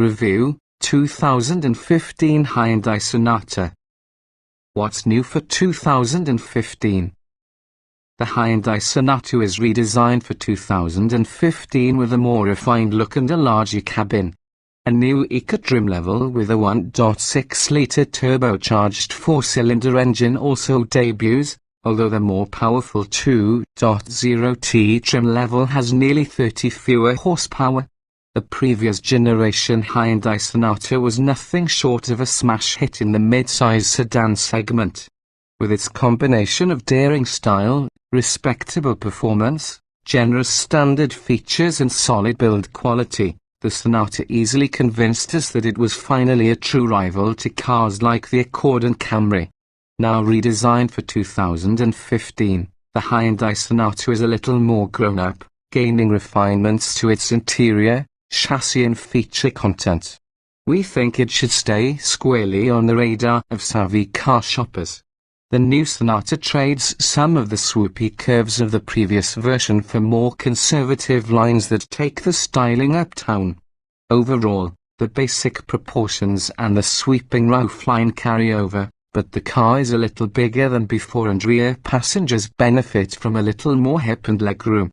Review, 2015 Hyundai Sonata. What's new for 2015? The Hyundai Sonata is redesigned for 2015 with a more refined look and a larger cabin. A new eco trim level with a 1.6-litre turbocharged 4-cylinder engine also debuts, although the more powerful 2.0T trim level has nearly 30 fewer horsepower. The previous generation Hyundai Sonata was nothing short of a smash hit in the mid-size sedan segment. With its combination of daring style, respectable performance, generous standard features and solid build quality, the Sonata easily convinced us that it was finally a true rival to cars like the Accord and Camry. Now redesigned for 2015, the Hyundai Sonata is a little more grown-up, gaining refinements to its interior, chassis and feature content. We think it should stay squarely on the radar of savvy car shoppers. The new Sonata trades some of the swoopy curves of the previous version for more conservative lines that take the styling uptown. Overall, the basic proportions and the sweeping roofline carry over, but the car is a little bigger than before and rear passengers benefit from a little more hip and legroom.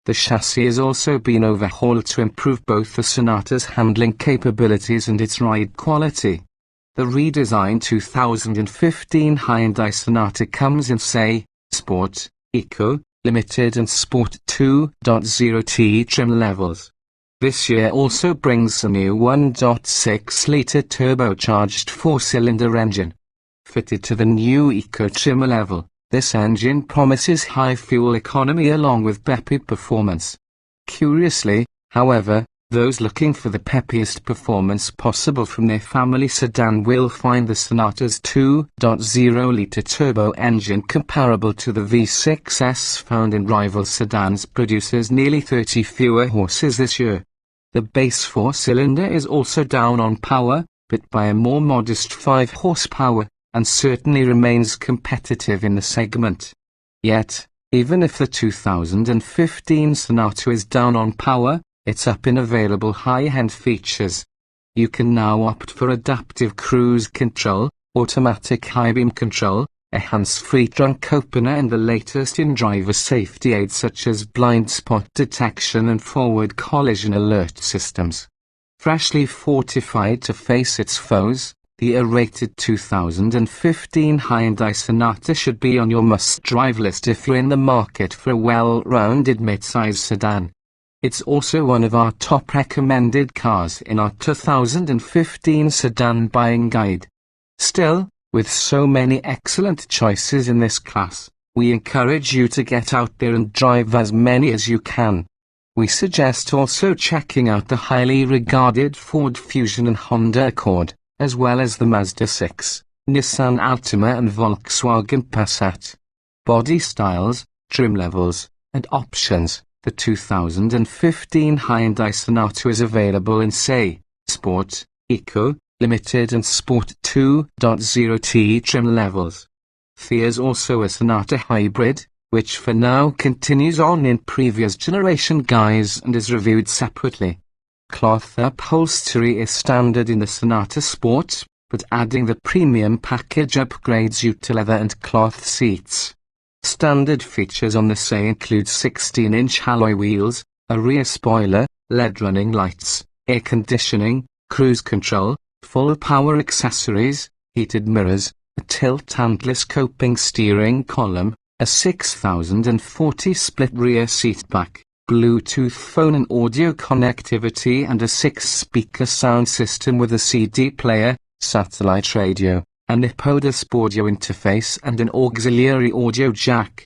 The chassis has also been overhauled to improve both the Sonata's handling capabilities and its ride quality. The redesigned 2015 Hyundai Sonata comes in Sport, Eco, Limited and Sport 2.0T trim levels. This year also brings a new 1.6-litre turbocharged 4-cylinder engine. Fitted to the new Eco trim level, this engine promises high fuel economy along with peppy performance. Curiously, however, those looking for the peppiest performance possible from their family sedan will find the Sonata's 2.0-litre turbo engine comparable to the V6s found in rival sedans produces nearly 30 fewer horses this year. The base 4-cylinder is also down on power, but by a more modest 5 horsepower, and certainly remains competitive in the segment. Yet, even if the 2015 Sonata is down on power, it's up in available high-end features. You can now opt for adaptive cruise control, automatic high-beam control, a hands-free trunk opener and the latest in driver safety aids such as blind spot detection and forward collision alert systems. Freshly fortified to face its foes, the A-rated 2015 Hyundai Sonata should be on your must-drive list if you're in the market for a well-rounded mid-size sedan. It's also one of our top recommended cars in our 2015 sedan buying guide. Still, with so many excellent choices in this class, we encourage you to get out there and drive as many as you can. We suggest also checking out the highly regarded Ford Fusion and Honda Accord, as well as the Mazda 6, Nissan Altima and Volkswagen Passat. Body styles, trim levels, and options. The 2015 Hyundai Sonata is available in Sport, Eco, Limited and Sport 2.0T trim levels. There's also a Sonata Hybrid, which for now continues on in previous generation guise and is reviewed separately. Cloth upholstery is standard in the Sonata Sport, but adding the premium package upgrades you to leather and cloth seats. Standard features on the include 16-inch alloy wheels, a rear spoiler, LED running lights, air conditioning, cruise control, full power accessories, heated mirrors, a tilt and telescoping steering column, a 6040 split rear seatback, Bluetooth phone and audio connectivity and a 6-speaker sound system with a CD player, satellite radio, an iPodus audio interface and an auxiliary audio jack.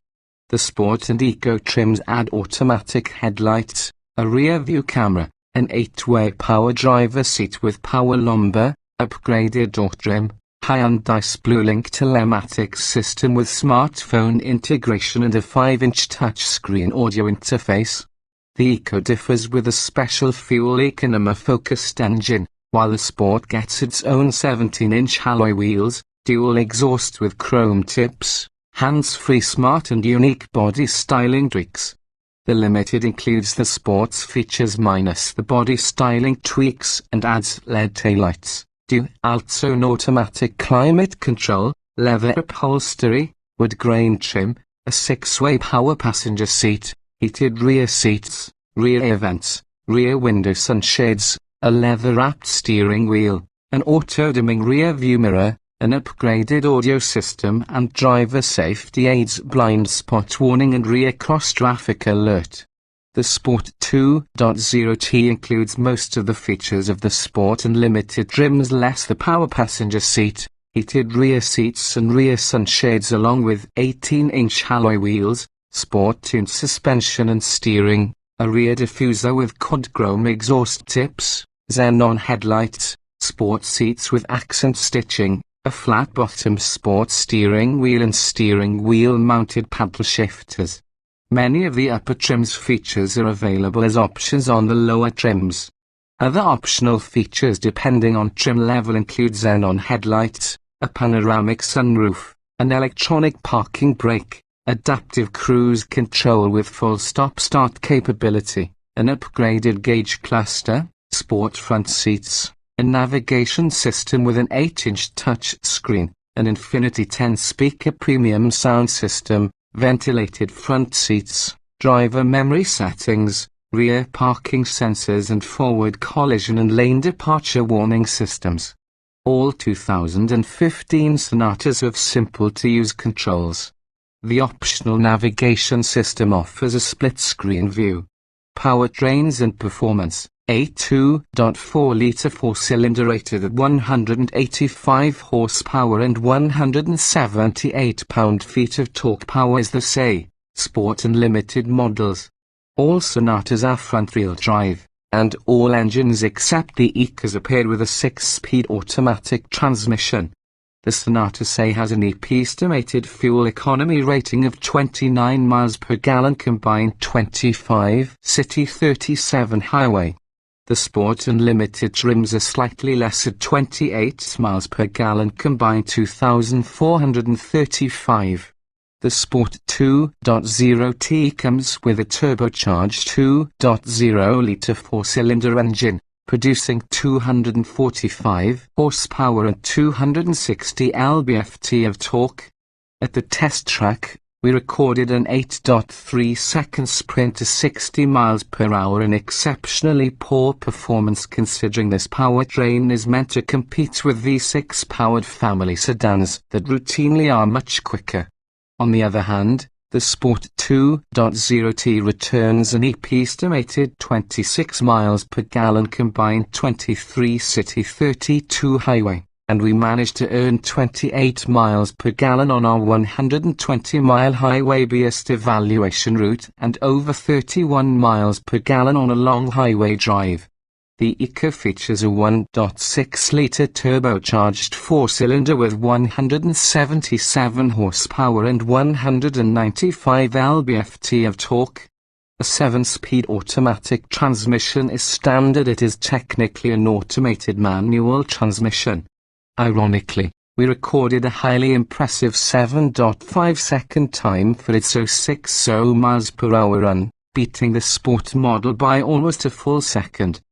The Sport and Eco trims add automatic headlights, a rear view camera, an 8-way power driver seat with power lumbar, upgraded door trim, Hyundai Bluelink telematics system with smartphone integration and a 5-inch touchscreen audio interface. The Eco differs with a special fuel economy-focused engine, while the Sport gets its own 17-inch alloy wheels, dual exhaust with chrome tips, hands-free smart and unique body styling tweaks. The Limited includes the sports features minus the body styling tweaks and adds LED taillights, dual-zone automatic climate control, leather upholstery, wood grain trim, a 6-way power passenger seat, heated rear seats, rear air vents, rear window sunshades, a leather-wrapped steering wheel, an auto-dimming rear view mirror, an upgraded audio system and driver safety aids, blind spot warning and rear cross-traffic alert. The Sport 2.0T includes most of the features of the Sport and Limited trims less the power passenger seat, heated rear seats and rear sunshades along with 18-inch alloy wheels, sport-tuned suspension and steering, a rear diffuser with chrome exhaust tips, xenon headlights, sport seats with accent stitching, a flat-bottom sport steering wheel and steering wheel-mounted paddle shifters. Many of the upper trims features are available as options on the lower trims. Other optional features depending on trim level include xenon headlights, a panoramic sunroof, an electronic parking brake, adaptive cruise control with full stop-start capability, an upgraded gauge cluster, sport front seats, a navigation system with an 8-inch touch screen, an Infinity 10-speaker premium sound system, ventilated front seats, driver memory settings, rear parking sensors and forward collision and lane departure warning systems. All 2015 Sonatas have simple-to-use controls. The optional navigation system offers a split-screen view. Powertrains and performance. A 2.4-litre four-cylinder rated at 185 horsepower and 178 pound-feet of torque powers the SE, Sport and Limited models. All Sonatas are front-wheel drive, and all engines except the Ecas are paired with a 6-speed automatic transmission. The Sonata SE has an estimated fuel economy rating of 29 miles per gallon combined 25 city 37 highway. The Sport and Limited trims are slightly less at 28 miles per gallon combined 2,435. The Sport 2.0T comes with a turbocharged 2.0-litre four-cylinder engine, producing 245 horsepower and 260 lb-ft of torque. At the test track, we recorded an 8.3-second sprint to 60 miles per hour in exceptionally poor performance considering this powertrain is meant to compete with V6-powered family sedans that routinely are much quicker. On the other hand, the Sport 2.0T returns an estimated 26 miles per gallon combined 23 city 32 highway, and we managed to earn 28 miles per gallon on our 120-mile highway-based evaluation route and over 31 miles per gallon on a long highway drive. The Eco features a 1.6-litre turbocharged four-cylinder with 177 horsepower and 195 lb-ft of torque. A 7-speed automatic transmission is standard. It is technically an automated manual transmission. Ironically, we recorded a highly impressive 7.5-second time for its 060 miles per hour run, beating the Sport model by almost a full second.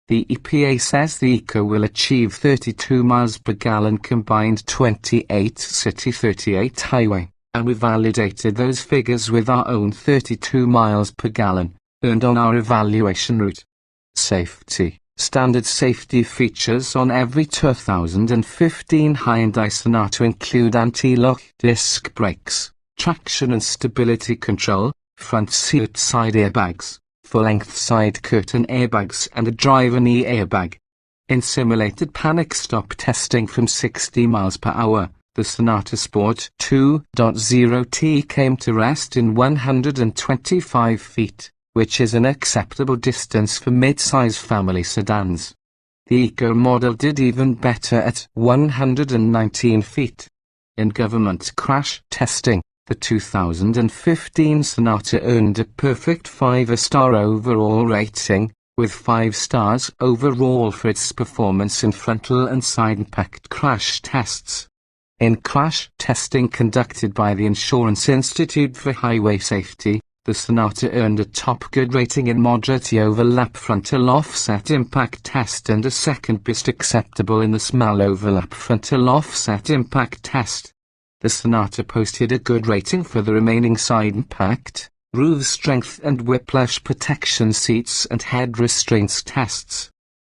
The EPA says the Eco will achieve 32 miles per gallon combined 28 city 38 highway, and we validated those figures with our own 32 miles per gallon, earned on our evaluation route. Safety. Standard safety features on every 2015 Hyundai Sonata include anti-lock disc brakes, traction and stability control, front seat side airbags, full-length side curtain airbags and a driver knee airbag. In simulated panic stop testing from 60 miles per hour, the Sonata Sport 2.0T came to rest in 125 feet, which is an acceptable distance for mid-size family sedans. The Eco model did even better at 119 feet. In government crash testing, the 2015 Sonata earned a perfect 5-star overall rating, with 5 stars overall for its performance in frontal and side impact crash tests. In crash testing conducted by the Insurance Institute for Highway Safety, the Sonata earned a top good rating in moderate overlap frontal offset impact test and a second best acceptable in the small overlap frontal offset impact test. The Sonata posted a good rating for the remaining side impact, roof strength and whiplash protection seats and head restraints tests.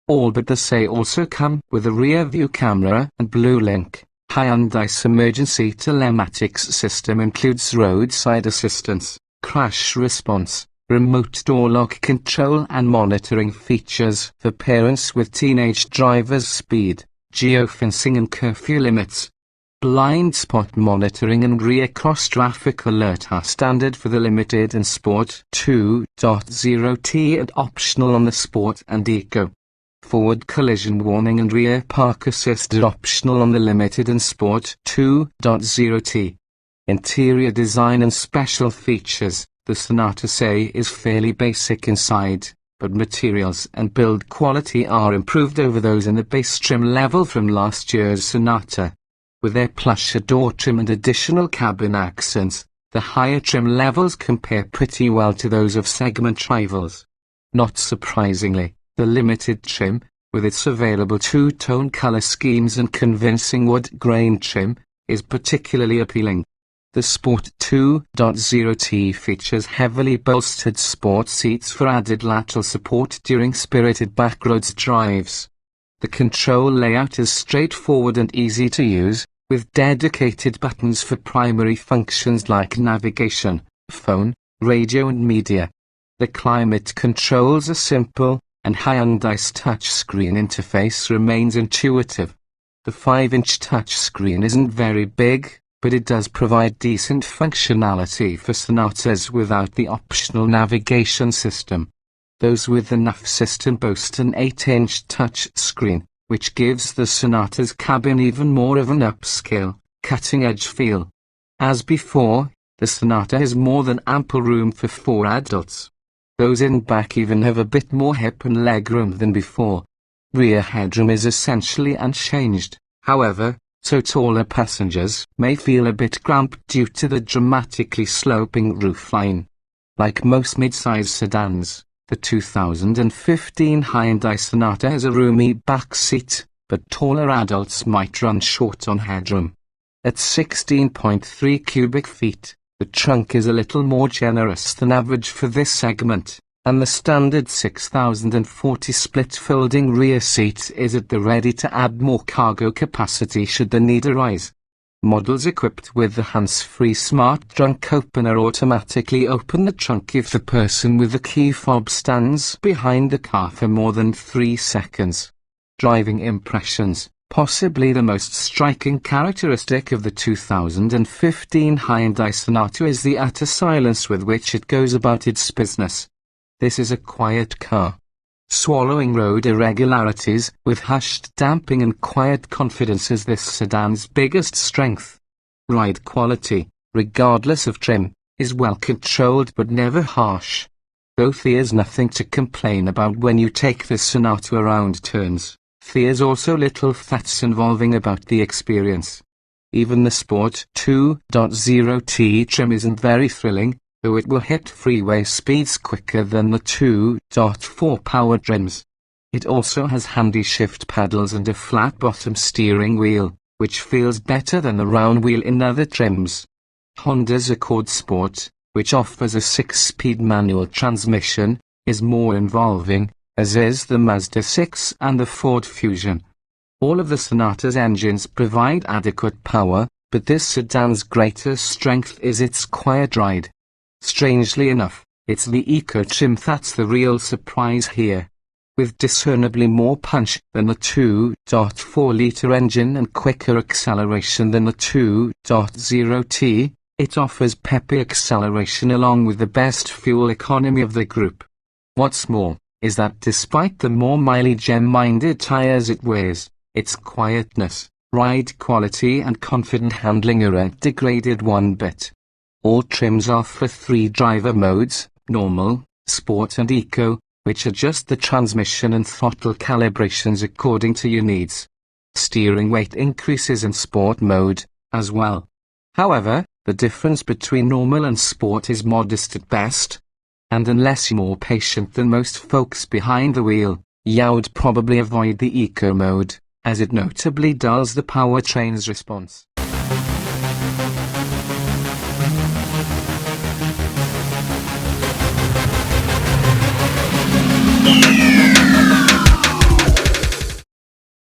All but the say also come with a rear view camera and BlueLink. Hyundai's emergency telematics system includes roadside assistance, crash response, remote door lock control and monitoring features for parents with teenage drivers, speed, geofencing and curfew limits. Blind spot monitoring and rear cross traffic alert are standard for the Limited and Sport 2.0T and optional on the Sport and Eco. Forward collision warning and rear park assist are optional on the Limited and Sport 2.0T. Interior design and special features. The Sonata say is fairly basic inside, but materials and build quality are improved over those in the base trim level from last year's Sonata. With their plush door trim and additional cabin accents, the higher trim levels compare pretty well to those of segment rivals. Not surprisingly, the Limited trim, with its available two-tone color schemes and convincing wood grain trim, is particularly appealing. The Sport 2.0T features heavily bolstered sport seats for added lateral support during spirited backroads drives. The control layout is straightforward and easy to use, with dedicated buttons for primary functions like navigation, phone, radio and media. The climate controls are simple, and Hyundai's touchscreen interface remains intuitive. The 5-inch touchscreen isn't very big, but it does provide decent functionality for Sonatas without the optional navigation system. Those with the NAV system boast an 8-inch touchscreen, which gives the Sonata's cabin even more of an upscale, cutting-edge feel. As before, the Sonata has more than ample room for 4 adults. Those in back even have a bit more hip and leg room than before. Rear headroom is essentially unchanged, however, so taller passengers may feel a bit cramped due to the dramatically sloping roofline. Like most mid-size sedans, the 2015 Hyundai Sonata has a roomy back seat, but taller adults might run short on headroom. At 16.3 cubic feet, the trunk is a little more generous than average for this segment, and the standard 6040 split folding rear seat is at the ready to add more cargo capacity should the need arise. Models equipped with the hands-free smart trunk opener automatically open the trunk if the person with the key fob stands behind the car for more than 3 seconds. Driving impressions. Possibly the most striking characteristic of the 2015 Hyundai Sonata is the utter silence with which it goes about its business. This is a quiet car, swallowing road irregularities with hushed damping and quiet confidence is this sedan's biggest strength. Ride quality, regardless of trim, is well controlled but never harsh. Though there's nothing to complain about when you take the Sonata around turns, there's also little fuss involving about the experience. Even the Sport 2.0T trim isn't very thrilling, though it will hit freeway speeds quicker than the 2.4 power trims. It also has handy shift paddles and a flat-bottom steering wheel, which feels better than the round wheel in other trims. Honda's Accord Sport, which offers a 6-speed manual transmission, is more involving, as is the Mazda 6 and the Ford Fusion. All of the Sonata's engines provide adequate power, but this sedan's greatest strength is its quiet ride. Strangely enough, it's the Eco trim that's the real surprise here. With discernibly more punch than the 2.4-litre engine and quicker acceleration than the 2.0T, it offers peppy acceleration along with the best fuel economy of the group. What's more, is that despite the more mileage-minded tires it wears, its quietness, ride quality and confident handling aren't degraded one bit. All trims offer 3 driver modes, normal, sport and eco, which adjust the transmission and throttle calibrations according to your needs. Steering weight increases in sport mode, as well. However, The difference between normal and sport is modest at best. And unless you're more patient than most folks behind the wheel, you'd probably avoid the eco mode, as it notably dulls the powertrain's response. Yeah.